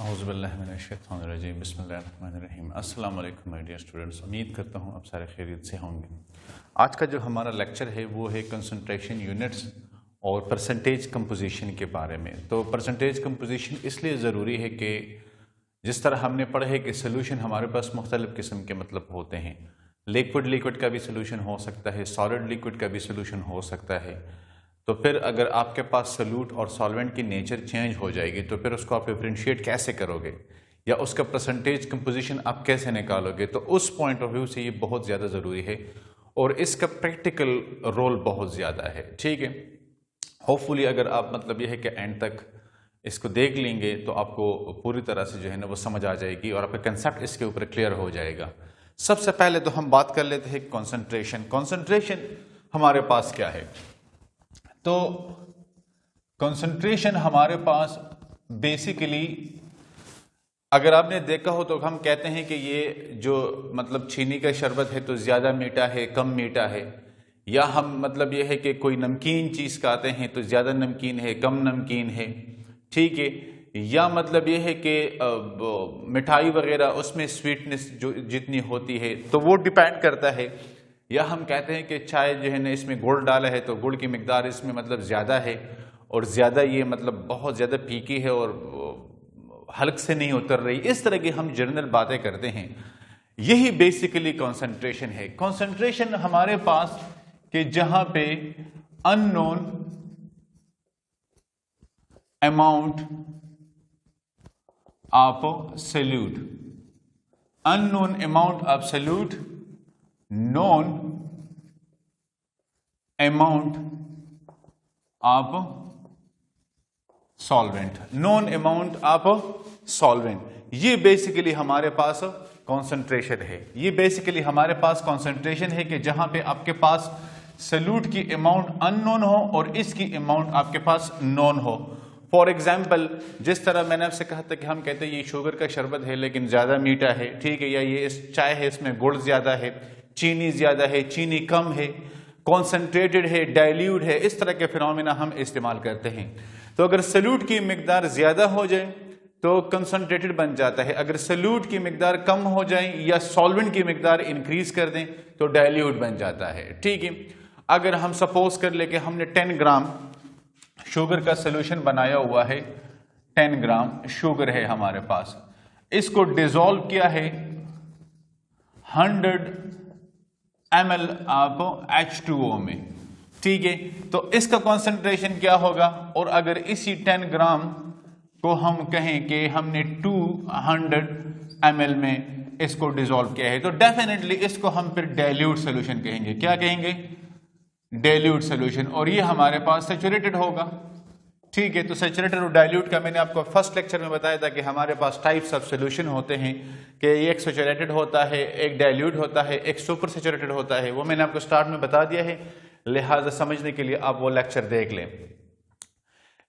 औज़ुबिल्लाहिमिनश्शैतानिर्रजीम बिस्मिल्लाहिर्रहमानिर्रहीम। अस्सलाम वालेकुम माय डियर स्टूडेंट्स, उम्मीद करता हूँ आप सारे खैरियत से होंगे। आज का जो हमारा लेक्चर है वो है कंसंट्रेशन यूनिट्स और परसेंटेज कंपोजिशन के बारे में। तो परसेंटेज कंपोजिशन इसलिए ज़रूरी है कि जिस तरह हमने पढ़ा है कि सोल्यूशन हमारे पास मुख्तलिफ़ किस्म के मतलब होते हैं। लिक्विड का भी सोल्यूशन हो सकता है, सॉलिड लिक्विड का भी सोल्यूशन हो सकता है। तो फिर अगर आपके पास सॉल्यूट और सॉल्वेंट की नेचर चेंज हो जाएगी तो फिर उसको आप डिफरेंशिएट कैसे करोगे या उसका परसेंटेज कंपोजिशन आप कैसे निकालोगे। तो उस पॉइंट ऑफ व्यू से ये बहुत ज़्यादा ज़रूरी है और इसका प्रैक्टिकल रोल बहुत ज़्यादा है। ठीक है, होपफुली अगर आप मतलब ये है कि एंड तक इसको देख लेंगे तो आपको पूरी तरह से जो है ना वो समझ आ जाएगी और आपका कंसेप्ट इसके ऊपर क्लियर हो जाएगा। सबसे पहले तो हम बात कर लेते हैं कॉन्सेंट्रेशन। कॉन्सेंट्रेशन हमारे पास क्या है? तो कंसंट्रेशन हमारे पास बेसिकली अगर आपने देखा हो तो हम कहते हैं कि ये जो मतलब चीनी का शरबत है तो ज़्यादा मीठा है, कम मीठा है, या हम मतलब ये है कि कोई नमकीन चीज़ खाते हैं तो ज़्यादा नमकीन है, कम नमकीन है। ठीक है, या मतलब ये है कि मिठाई वगैरह उसमें स्वीटनेस जो जितनी होती है तो वो डिपेंड करता है। या हम कहते हैं कि चाय जो है ना इसमें गुड़ डाला है तो गुड़ की मिकदार इसमें मतलब ज़्यादा है और ज़्यादा ये मतलब बहुत ज़्यादा फीकी है और हल्क से नहीं उतर रही। इस तरह की हम जनरल बातें करते हैं। यही बेसिकली कंसंट्रेशन है। कंसंट्रेशन हमारे पास कि जहां पे unknown amount of solute, unknown amount of solute, known amount of solvent, known amount of solvent, ये बेसिकली हमारे पास कॉन्सेंट्रेशन है। ये बेसिकली हमारे पास कॉन्सेंट्रेशन है कि जहां पे आपके पास सॉल्यूट की अमाउंट अननोन हो और इसकी अमाउंट आपके पास नोन हो। फॉर एग्जाम्पल, जिस तरह मैंने आपसे कहा था कि हम कहते हैं ये शुगर का शरबत है लेकिन ज़्यादा मीठा है, ठीक है, या ये इस चाय है इसमें गुड़ ज़्यादा है, चीनी ज़्यादा है, चीनी कम है, कॉन्सेंट्रेटेड है, डाइल्यूट है, इस तरह के फिनोमेना हम इस्तेमाल करते हैं। तो अगर सॉल्यूट की मिकदार ज़्यादा हो जाए तो कंसंट्रेटेड बन जाता है, अगर सॉल्यूट की मिकदार कम हो जाए या सॉल्वेंट की मिकदार इंक्रीज कर दें तो डाइल्यूट बन जाता है। ठीक है, अगर हम सपोज कर ले कि हमने 10 ग्राम शुगर का सोल्यूशन बनाया हुआ है, 10 ग्राम शुगर है हमारे पास, इसको डिसॉल्व किया है 100 ml ऑफ H2O में। ठीक है, तो इसका कॉन्सेंट्रेशन क्या होगा? और अगर इसी 10 ग्राम को हम कहें कि हमने 200 ml में इसको डिसॉल्व किया है तो डेफिनेटली इसको हम फिर डाइल्यूट सोल्यूशन कहेंगे। क्या कहेंगे? Dilute solution. और ये हमारे पास सैचुरेटेड होगा। ठीक है, तो सैचुरेटेड और डाइल्यूट का मैंने आपको फर्स्ट लेक्चर में बताया था कि हमारे पास टाइप्स ऑफ सोल्यूशन होते हैं कि एक सैचुरेटेड होता है, एक डाइल्यूट होता है, एक सुपर सैचुरेटेड होता है। वो मैंने आपको स्टार्ट में बता दिया है, लिहाजा समझने के लिए आप वो लेक्चर देख लें।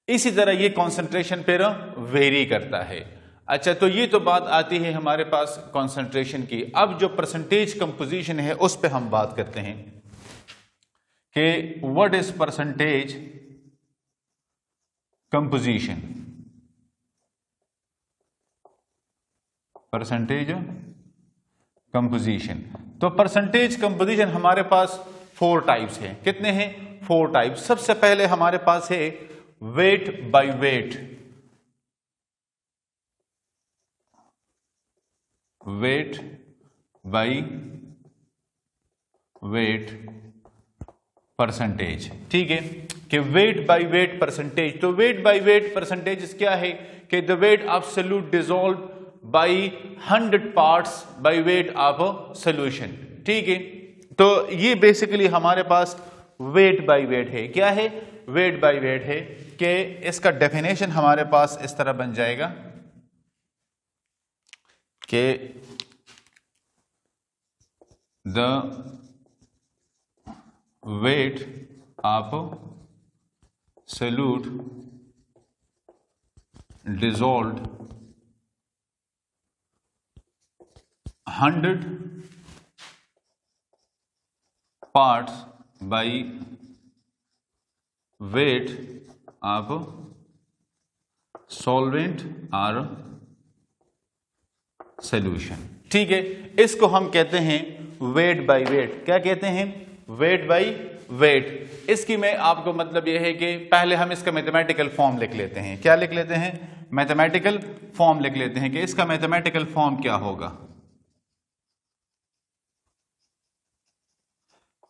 इसी तरह ये कॉन्सेंट्रेशन फिर वेरी करता है। अच्छा, तो ये तो बात आती है हमारे पास कॉन्सेंट्रेशन की। अब जो परसेंटेज कंपोजिशन है उस पर हम बात करते हैं कि what is percentage composition. Percentage composition, तो परसेंटेज कंपोजिशन हमारे पास 4 टाइप्स हैं। कितने हैं? 4 टाइप्स। सबसे पहले हमारे पास है weight by weight. Weight by weight percentage. ठीक है, कि वेट बाय वेट परसेंटेज। तो वेट बाय वेट परसेंटेज क्या है कि the weight of solute dissolve by 100 parts by weight of solution. ठीक है, तो ये बेसिकली हमारे पास वेट बाय वेट है। क्या है? वेट बाय वेट है कि इसका डेफिनेशन हमारे पास इस तरह बन जाएगा कि the weight of solute dissolved 100 parts by weight of solvent or solution. ठीक है, इसको हम कहते हैं वेट बाय वेट। क्या कहते हैं? Wait by wait. इसकी मैं आपको मतलब यह है कि पहले हम इसका मैथमेटिकल फॉर्म लिख लेते हैं। क्या लिख लेते हैं? मैथमेटिकल फॉर्म लिख लेते हैं कि इसका मैथमेटिकल फॉर्म क्या होगा।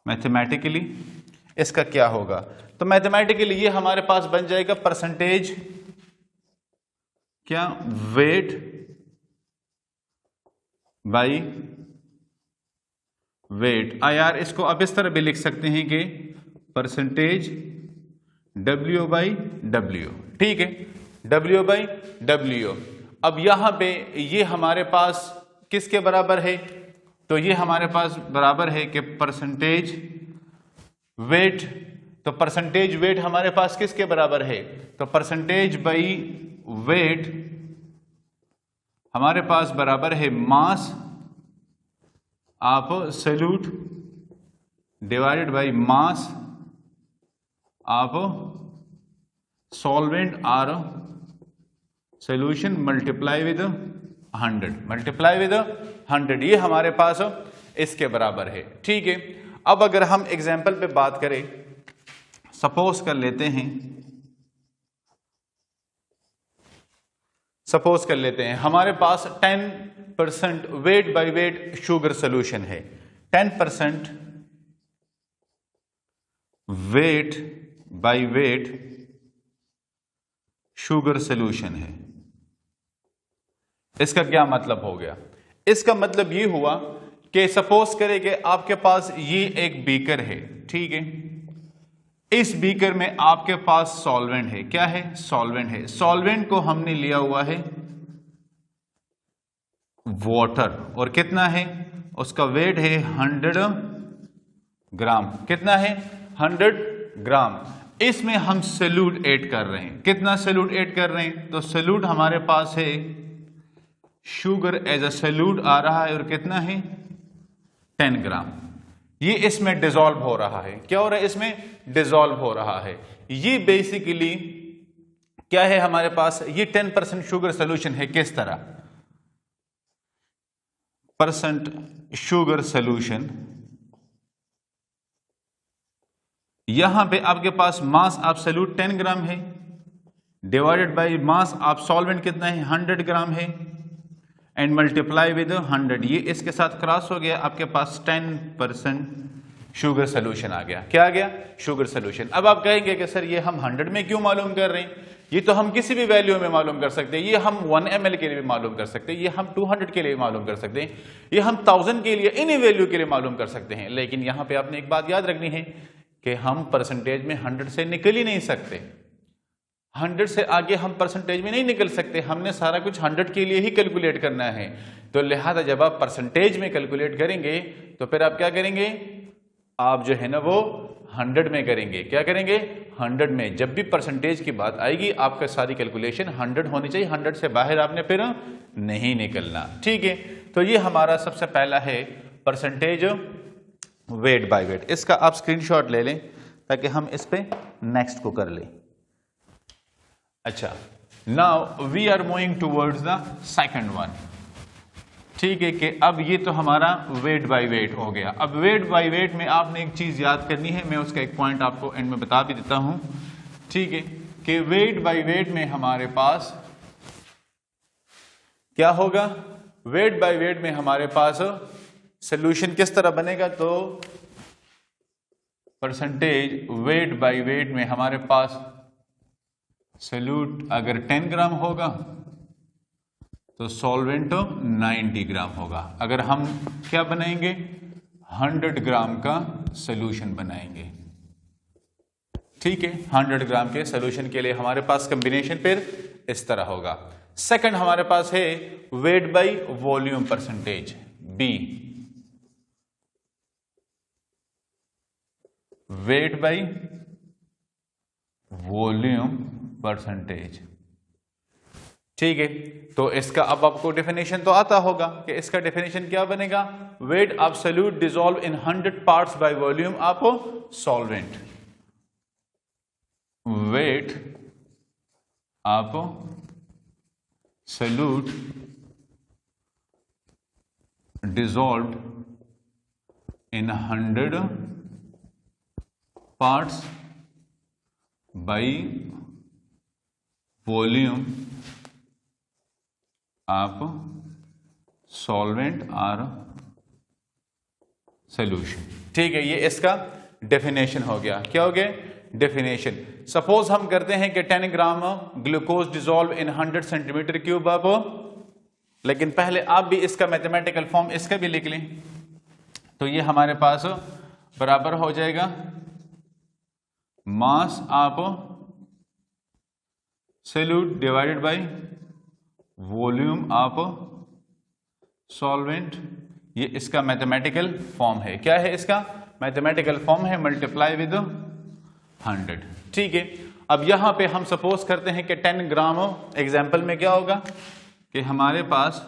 मैथमेटिकली इसका क्या होगा? तो मैथमेटिकली ये हमारे पास बन जाएगा परसेंटेज क्या? Weight by wait. यार इसको अब इस तरह भी लिख सकते हैं कि परसेंटेज W बाई W। ठीक है, W बाई W। अब यहां पे ये हमारे पास किसके बराबर है? तो ये हमारे पास बराबर है कि परसेंटेज वेट। तो परसेंटेज वेट हमारे पास किसके बराबर है? तो परसेंटेज बाई वेट हमारे पास बराबर है mass of solute divided by mass of solvent और solution multiply with 100। Multiply with 100 ये हमारे पास इसके बराबर है। ठीक है, अब अगर हम एग्जाम्पल पे बात करें, सपोज कर लेते हैं, सपोज कर लेते हैं हमारे पास 10% wait by wait sugar solution है। 10% wait by wait sugar solution है। इसका क्या मतलब हो गया? इसका मतलब ये हुआ कि सपोज करें कि आपके पास ये एक बीकर है। ठीक है, इस बीकर में आपके पास सॉल्वेंट है। क्या है? सॉल्वेंट है। सॉल्वेंट को हमने लिया हुआ है वाटर, और कितना है? उसका वेट है 100 ग्राम। कितना है? 100 ग्राम। इसमें हम सॉल्यूट ऐड कर रहे हैं। कितना सॉल्यूट ऐड कर रहे हैं? तो सॉल्यूट हमारे पास है शुगर एज अ सॉल्यूट आ रहा है, और कितना है? 10 ग्राम। ये इसमें डिसॉल्व हो रहा है। क्या हो रहा है? इसमें डिसॉल्व हो रहा है। ये बेसिकली क्या है हमारे पास? ये 10% शुगर सोल्यूशन है। किस तरह? परसेंट शुगर सोल्यूशन, यहां पे आपके पास मास ऑफ सॉल्यूट 10 ग्राम है, divided by mass of solvent कितना है? 100 ग्राम है, एंड मल्टीप्लाई विद 100। ये इसके साथ क्रॉस हो गया, आपके पास 10% शुगर सोल्यूशन आ गया। क्या आ गया? Sugar solution. अब आप कहेंगे कि सर ये हम 100 में क्यों मालूम कर रहे हैं? ये तो हम किसी भी वैल्यू में मालूम कर सकते हैं। ये हम 1 ml के लिए भी मालूम कर सकते हैं, ये हम 200 के लिए भी मालूम कर सकते हैं, ये हम 1000 के लिए, इन्हीं वैल्यू के लिए मालूम कर सकते हैं। लेकिन यहां पे आपने एक बात याद रखनी है कि हम परसेंटेज में 100 से निकल ही नहीं सकते। 100 से आगे हम परसेंटेज में नहीं निकल सकते। हमने सारा कुछ 100 के लिए ही कैलकुलेट करना है। तो लिहाजा जब आप परसेंटेज में कैलकुलेट करेंगे तो फिर आप क्या करेंगे? आप जो है ना वो 100 में करेंगे। क्या करेंगे? 100 में। जब भी परसेंटेज की बात आएगी आपका सारी कैलकुलेशन 100 होनी चाहिए। 100 से बाहर आपने फिर नहीं निकलना। ठीक है, तो ये हमारा सबसे पहला है परसेंटेज वेट बाय वेट। इसका आप स्क्रीनशॉट ले लें ताकि हम इस पे नेक्स्ट को कर लें। अच्छा, now we are moving towards the second one. ठीक है, कि अब ये तो हमारा वेट बाय वेट हो गया। अब वेट बाय वेट में आपने एक चीज याद करनी है, मैं उसका एक पॉइंट आपको एंड में बता भी देता हूं। ठीक है, कि वेट बाय वेट में हमारे पास क्या होगा? वेट बाय वेट में हमारे पास सोल्यूशन किस तरह बनेगा? तो परसेंटेज वेट बाय वेट में हमारे पास सोल्यूट अगर 10 ग्राम होगा तो सॉल्वेंट 90 ग्राम होगा। अगर हम क्या बनाएंगे? 100 ग्राम का सोल्यूशन बनाएंगे। ठीक है, 100 ग्राम के सोल्यूशन के लिए हमारे पास कॉम्बिनेशन फिर इस तरह होगा। सेकंड हमारे पास है weight by volume percentage, B. Weight by volume percentage. ठीक है, तो इसका अब आपको डेफिनेशन तो आता होगा कि इसका डेफिनेशन क्या बनेगा? Wait of solute dissolve in 100 parts bye volume of solvent. Wait of solute dissolved in 100 parts by volume of solvent or solution। ठीक है, ये इसका डेफिनेशन हो गया। क्या हो गया? डेफिनेशन। सपोज हम करते हैं कि 10 gram glucose dissolve in 100 centimetre cube of, लेकिन पहले आप भी इसका मैथमेटिकल फॉर्म इसका भी लिख लें। तो ये हमारे पास बराबर हो जाएगा मास of solute divided by volume of solvent. ये इसका मैथमेटिकल फॉर्म है। क्या है इसका मैथमेटिकल फॉर्म? है मल्टीप्लाई विद 100। ठीक है, अब यहां पे हम सपोज करते हैं कि 10 ग्राम, एग्जाम्पल में क्या होगा कि हमारे पास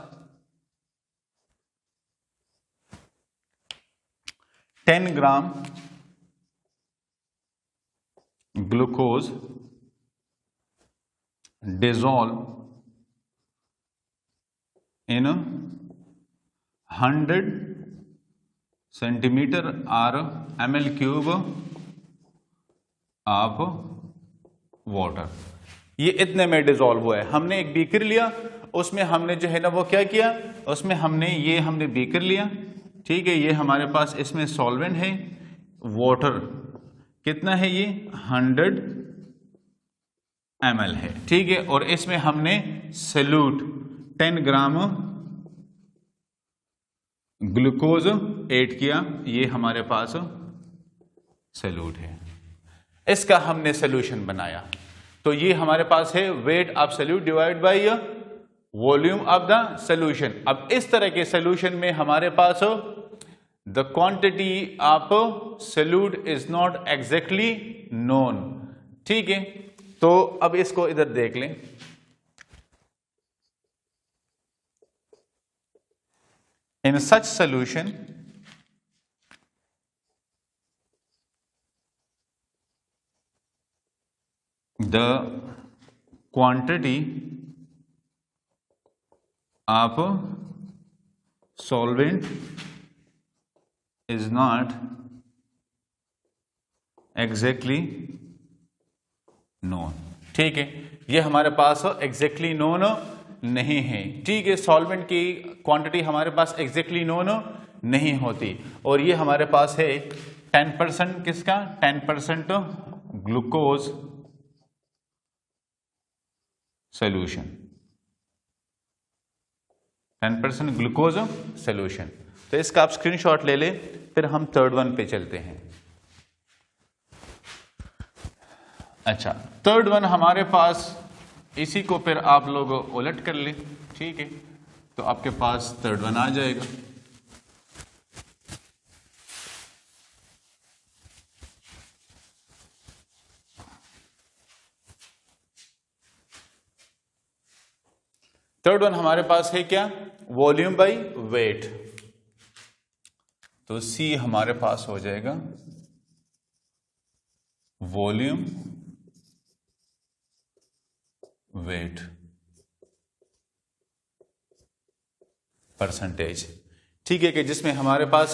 10 gram glucose dissolve in 100 centimetre और ml क्यूब ऑफ वाटर। ये इतने में डिसॉल्व हुआ है। हमने एक बीकर लिया, उसमें हमने जो है ना वो क्या किया, उसमें हमने बीकर लिया। ठीक है, ये हमारे पास इसमें सॉल्वेंट है, वाटर कितना है ये 100 ml है। ठीक है, और इसमें हमने सॉल्यूट 10 ग्राम ग्लूकोज ऐड किया। ये हमारे पास सॉल्यूट है, इसका हमने सॉल्यूशन बनाया। तो ये हमारे पास है weight of solute divide by volume of the solution. अब इस तरह के सॉल्यूशन में हमारे पास the quantity of solute is not exactly known. ठीक है, तो अब इसको इधर देख लें। In such solution, the quantity of solvent is not exactly known। ठीक है, ये हमारे पास exactly known नहीं है। ठीक है, सॉल्वेंट की क्वांटिटी हमारे पास एग्जैक्टली नोन नहीं होती। और ये हमारे पास है 10% किसका, 10% ग्लूकोज सॉल्यूशन, 10% ग्लूकोज सॉल्यूशन। तो इसका आप स्क्रीनशॉट ले ले, फिर हम थर्ड वन पे चलते हैं। अच्छा, थर्ड वन हमारे पास, इसी को फिर आप लोग उलट कर ले। ठीक है, तो आपके पास थर्ड वन आ जाएगा। थर्ड वन हमारे पास है क्या, वॉल्यूम बाय वेट। तो सी हमारे पास हो जाएगा वॉल्यूम वेट परसेंटेज। ठीक है, कि जिसमें हमारे पास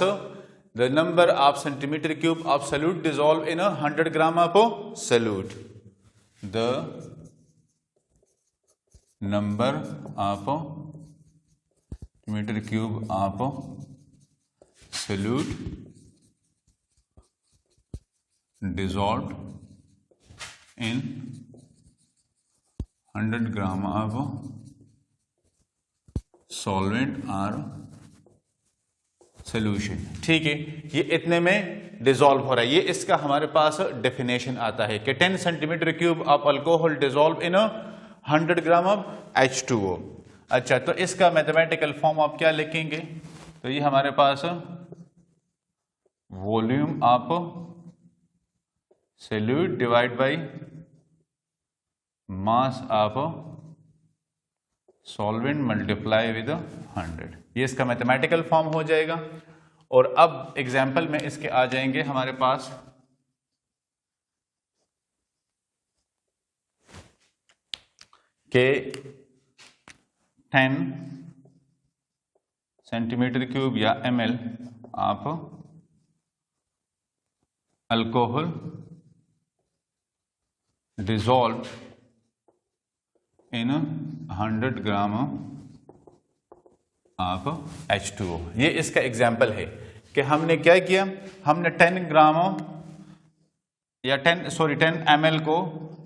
the number of centimetre cube of solute dissolve in 100 gram of solute, the number of metre cube of solute dissolved in 100 gram of solvent or solution। ठीक है, ये इतने में डिसॉल्व हो रहा है। ये इसका हमारे पास डेफिनेशन आता है कि 10 centimetre cube of alcohol dissolve in 100 gram of H2O। अच्छा, तो इसका मैथमेटिकल फॉर्म आप क्या लिखेंगे? तो ये हमारे पास volume of solute divide by mass of solvent multiply with 100। ये इसका मैथमेटिकल फॉर्म हो जाएगा। और अब एग्जाम्पल में इसके आ जाएंगे हमारे पास के 10 सेंटीमीटर क्यूब या ml of alcohol dissolve in 100 gram of H2O। ये इसका एग्जाम्पल है कि हमने क्या किया, हमने 10 ग्राम या 10 ml को,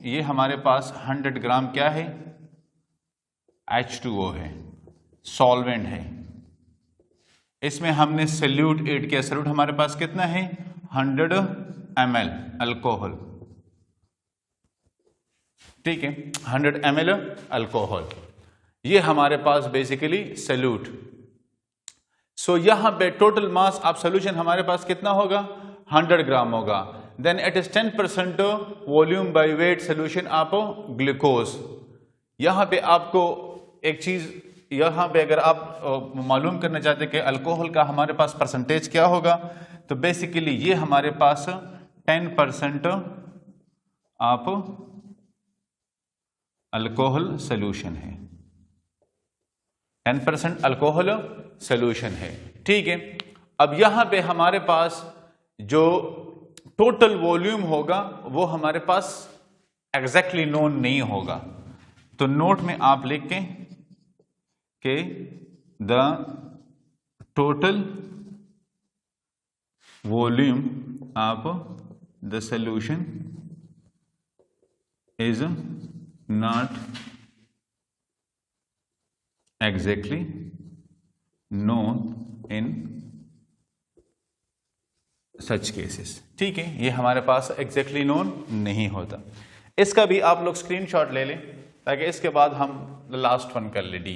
ये हमारे पास 100 ग्राम क्या है, H2O है, सॉल्वेंट है। इसमें हमने सल्यूट ऐड किया। सल्यूट हमारे पास कितना है, 100 ml अल्कोहल, ठीक है, 100 ml अल्कोहल, ये हमारे पास बेसिकली सल्यूट। सो यहां पे टोटल मास ऑफ सोल्यूशन हमारे पास कितना होगा, 100 ग्राम होगा। Then it is 10% volume by weight solution of glucose. यहां पे आपको एक चीज, यहां पे अगर आप मालूम करना चाहते हैं कि अल्कोहल का हमारे पास परसेंटेज क्या होगा, तो बेसिकली ये हमारे पास 10% ऑफ अल्कोहल सोल्यूशन है, 10% अल्कोहल सोल्यूशन है, ठीक है। अब यहां पे हमारे पास जो टोटल वॉल्यूम होगा वो हमारे पास एग्जैक्टली नोन नहीं होगा, तो नोट में आप लिखें कि the total volume of the solution is not exactly known in such cases, ठीक है। ये हमारे पास एग्जैक्टली नोन नहीं होता। इसका भी आप लोग स्क्रीनशॉट ले लें ताकि इसके बाद हम लास्ट वन कर ले, डी।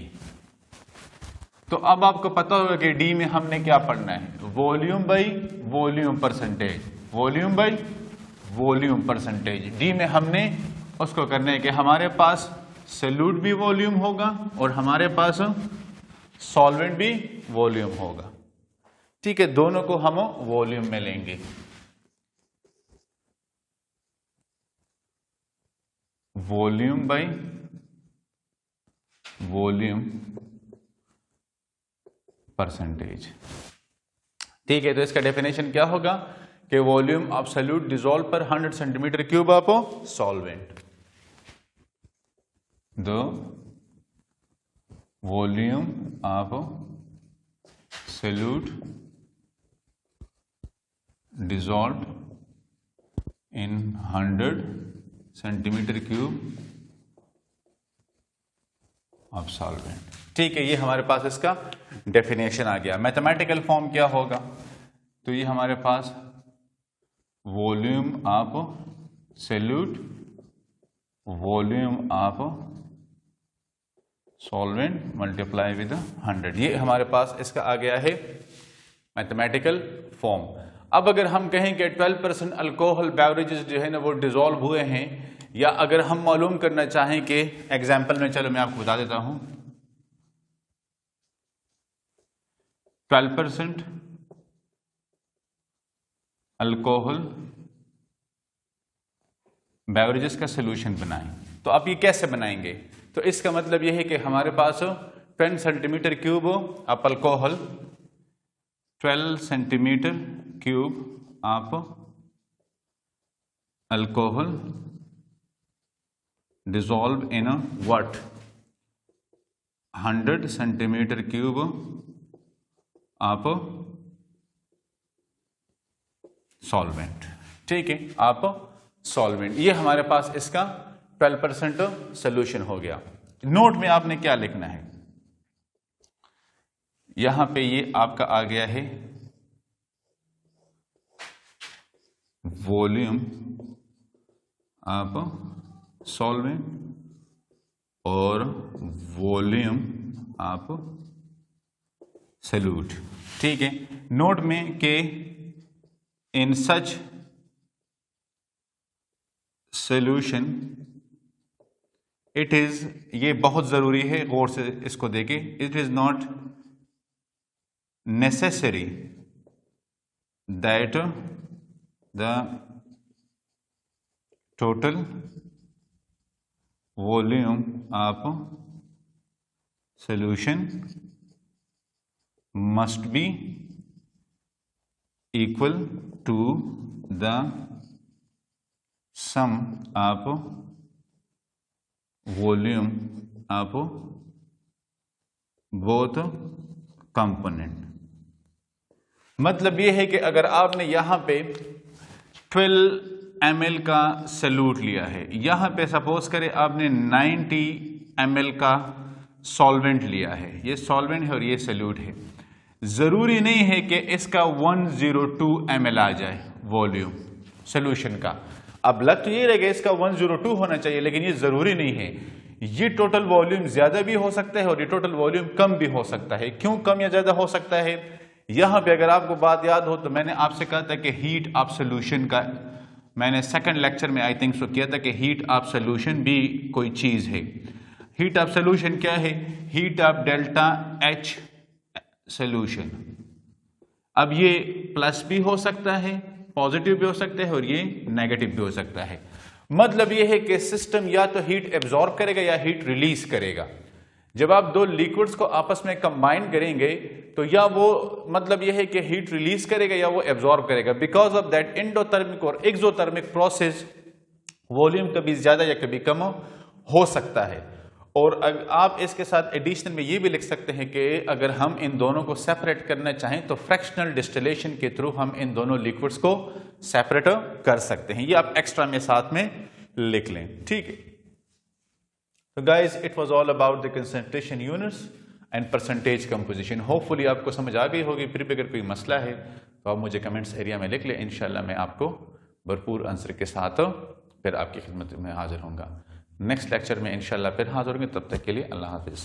तो अब आपको पता होगा कि डी में हमने क्या पढ़ना है, volume by volume percentage, volume by volume percentage. D में हमने उसको करना है कि हमारे पास सल्यूट भी वॉल्यूम होगा और हमारे पास सॉल्वेंट भी वॉल्यूम होगा, ठीक है। दोनों को हम वॉल्यूम में लेंगे। वॉल्यूम बाय वॉल्यूम परसेंटेज, ठीक है। तो इसका डेफिनेशन क्या होगा कि वॉल्यूम ऑफ सॉल्यूट डिसॉल्व पर 100 centimetre cube of solvent, the volume of solute dissolved in 100 centimeter cube of solvent, ठीक है। ये हमारे पास इसका डेफिनेशन आ गया। मैथमेटिकल फॉर्म क्या होगा, तो ये हमारे पास volume of solute volume of solvent multiply with 100, ये हमारे पास इसका आ गया है मैथमेटिकल फॉर्म। अब अगर हम कहें कि 12% अल्कोहल बेवरेजेस जो है ना वो डिसॉल्व हुए हैं, या अगर हम मालूम करना चाहें कि एग्जांपल में, चलो मैं आपको बता देता हूं, 12% अल्कोहल बेवरेजेस का सोल्यूशन बनाएं, तो आप ये कैसे बनाएंगे, तो इसका मतलब यह है कि हमारे पास 10 centimetre cube of alcohol, 12 centimetre cube of alcohol dissolve in what, 100 centimetre cube of solvent, ठीक है, आप सॉल्वेंट। ये हमारे पास इसका 12% सोल्यूशन हो गया। नोट में आपने क्या लिखना है, यहां पे ये आपका आ गया है वॉल्यूम ऑफ सॉल्वेंट और वॉल्यूम ऑफ सोल्यूट, ठीक है। नोट में के इन सच सोल्यूशन इट इज, ये बहुत जरूरी है, गौर से इसको देखें, it is not necessary that the total volume of solution must be equal to the sum of volume of both component। मतलब ये है कि अगर आपने यहां पे 12 ml का सॉल्यूट लिया है, यहां पे सपोज करें आपने 90 ml का सॉल्वेंट लिया है, ये सॉल्वेंट है और ये सॉल्यूट है, जरूरी नहीं है कि इसका 102 ml आ जाए वॉल्यूम सॉल्यूशन का। अब लग तो ये रहेगा इसका 102 होना चाहिए, लेकिन ये जरूरी नहीं है। ये टोटल वॉल्यूम ज्यादा भी हो सकता है और ये टोटल वॉल्यूम कम भी हो सकता है। क्यों कम या ज्यादा हो सकता है? यहां पे अगर आपको बात याद हो तो मैंने आपसे कहा था कि हीट ऑफ सॉल्यूशन का, मैंने सेकंड लेक्चर में आई थिंक सो किया था कि हीट ऑफ सॉल्यूशन भी कोई चीज है। हीट ऑफ सॉल्यूशन क्या है? Heat of delta H solution. अब ये प्लस भी हो सकता है, पॉजिटिव भी हो सकता है और ये नेगेटिव भी हो सकता है। मतलब ये है कि सिस्टम या तो हीट एब्जॉर्ब करेगा या हीट रिलीज करेगा। जब आप दो लिक्विड्स को आपस में कंबाइन करेंगे तो या वो मतलब ये है कि हीट रिलीज करेगा या वो एब्जॉर्ब करेगा। बिकॉज ऑफ दैट एंडोथर्मिक और एक्सोथर्मिक प्रोसेस वॉल्यूम कभी ज्यादा या कभी कम हो सकता है। और आप इसके साथ एडिशनल में ये भी लिख सकते हैं कि अगर हम इन दोनों को सेपरेट करना चाहें तो फ्रैक्शनल डिस्टिलेशन के थ्रू हम इन दोनों लिक्विड्स को सेपरेट कर सकते हैं। ये आप एक्स्ट्रा में साथ में लिख लें, ठीक है। तो guys, it was all about the concentration units and percentage composition. Hopefully आपको समझ आ गई होगी। फिर भी अगर कोई मसला है तो आप मुझे कमेंट्स एरिया में लिख लें। इंशाल्लाह मैं आपको भरपूर आंसर के साथ फिर आपकी खिदमत में हाजिर होऊंगा। नेक्स्ट लेक्चर में इंशाल्लाह फिर हाजिर होंगे। तब तक के लिए अल्लाह हाफिज़।